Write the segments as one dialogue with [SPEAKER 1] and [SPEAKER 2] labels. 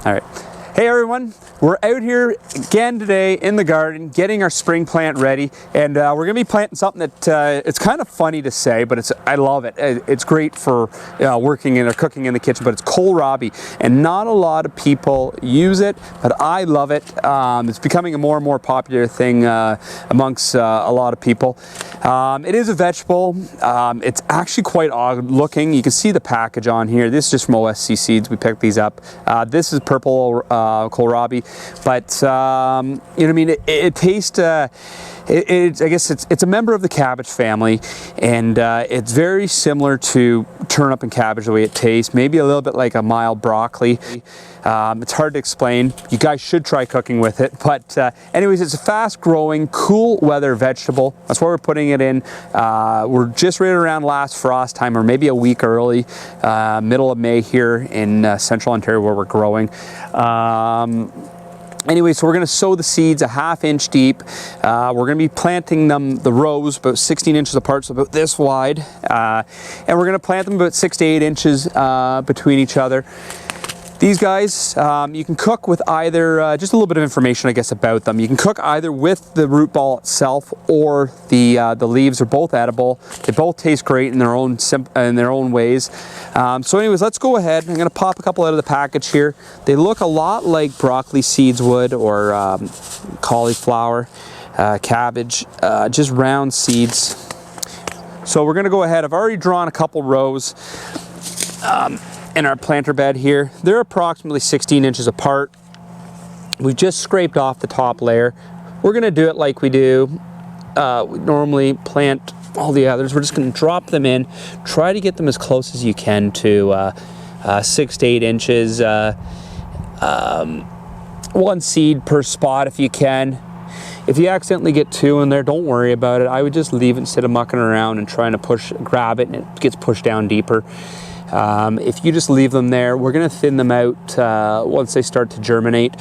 [SPEAKER 1] All right. Hey everyone, we're out here again today in the garden getting our spring plant ready, and we're gonna be planting something that it's kind of funny to say, but I love it. It's great for working in or cooking in the kitchen, but it's kohlrabi, and not a lot of people use it, but I love it. It's becoming a more and more popular thing amongst a lot of people. It is a vegetable. It's actually quite odd looking. You can see the package on here. This is just from OSC Seeds. We picked these up. This is purple kohlrabi, but you know what I mean. It tastes. I guess it's a member of the cabbage family, and it's very similar to turnip and cabbage the way it tastes. Maybe a little bit like a mild broccoli. It's hard to explain. You guys should try cooking with it. But anyways, it's a fast-growing, cool weather vegetable. That's why we're putting it in. We're just right around last frost time, or maybe a week early, middle of May here in central Ontario where we're growing. Anyway, so we're going to sow the seeds a ½ inch deep. We're going to be planting them, the rows, about 16 inches apart, so about this wide. And we're going to plant them about 6 to 8 inches between each other. These guys, you can cook with either, just a little bit of information I guess about them. You can cook either with the root ball itself or the leaves. Are both edible. They both taste great in their own ways. So anyways, let's go ahead. I'm gonna pop a couple out of the package here. They look a lot like broccoli seeds would, or cauliflower, cabbage, just round seeds. So we're gonna go ahead. I've already drawn a couple rows in our planter bed here. They're approximately 16 inches apart. We've just scraped off the top layer. We're gonna do it like we do. We normally plant all the others. We're just gonna drop them in. Try to get them as close as you can to 6 to 8 inches. One seed per spot if you can. If you accidentally get two in there, don't worry about it. I would just leave it instead of mucking around and trying to grab it and it gets pushed down deeper. If you just leave them there, we're going to thin them out once they start to germinate.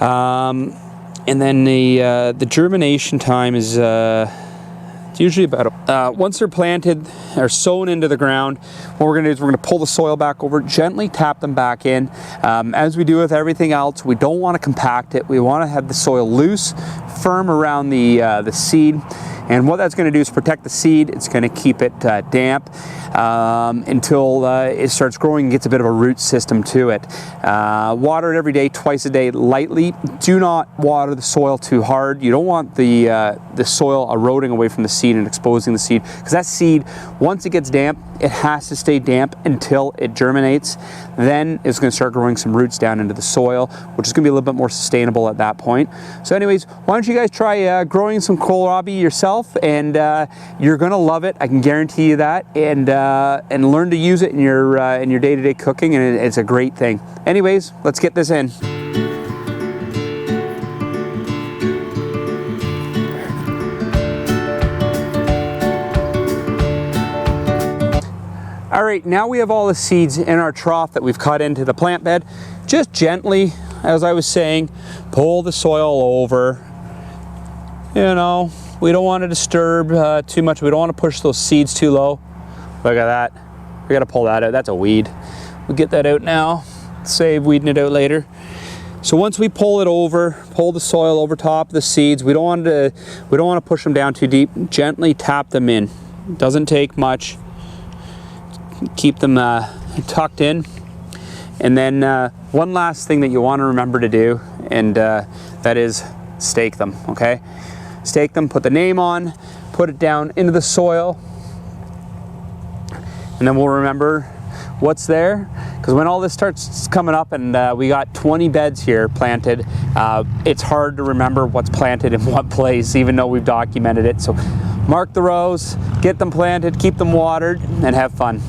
[SPEAKER 1] And then the germination time is it's usually about once they're planted or sown into the ground. What we're going to do is we're going to pull the soil back over, gently tap them back in. As we do with everything else, we don't want to compact it. We want to have the soil loose, firm around the seed. And what that's going to do is protect the seed. It's going to keep it damp until it starts growing and gets a bit of a root system to it. Water it every day, twice a day, lightly. Do not water the soil too hard. You don't want the soil eroding away from the seed and exposing the seed, because that seed, once it gets damp, it has to stay damp until it germinates. Then it's going to start growing some roots down into the soil, which is going to be a little bit more sustainable at that point. So anyways, why don't you guys try growing some kohlrabi yourself, and you're going to love it. I can guarantee you that, and learn to use it in your day-to-day cooking, and it's a great thing. Anyways, let's get this in. All right, now we have all the seeds in our trough that we've cut into the plant bed. Just gently, as I was saying, pull the soil over. You know, we don't want to disturb too much. We don't want to push those seeds too low. Look at that. We got to pull that out. That's a weed. We'll get that out now. Save weeding it out later. So once we pull it over, pull the soil over top of the seeds, we don't want to push them down too deep. Gently tap them in. Doesn't take much. Keep them tucked in. And then one last thing that you want to remember to do, and that is stake them, okay? Stake them, put the name on, put it down into the soil, and then we'll remember what's there. Because when all this starts coming up, and we got 20 beds here planted, it's hard to remember what's planted in what place, even though we've documented it. So mark the rows, get them planted, keep them watered, and have fun.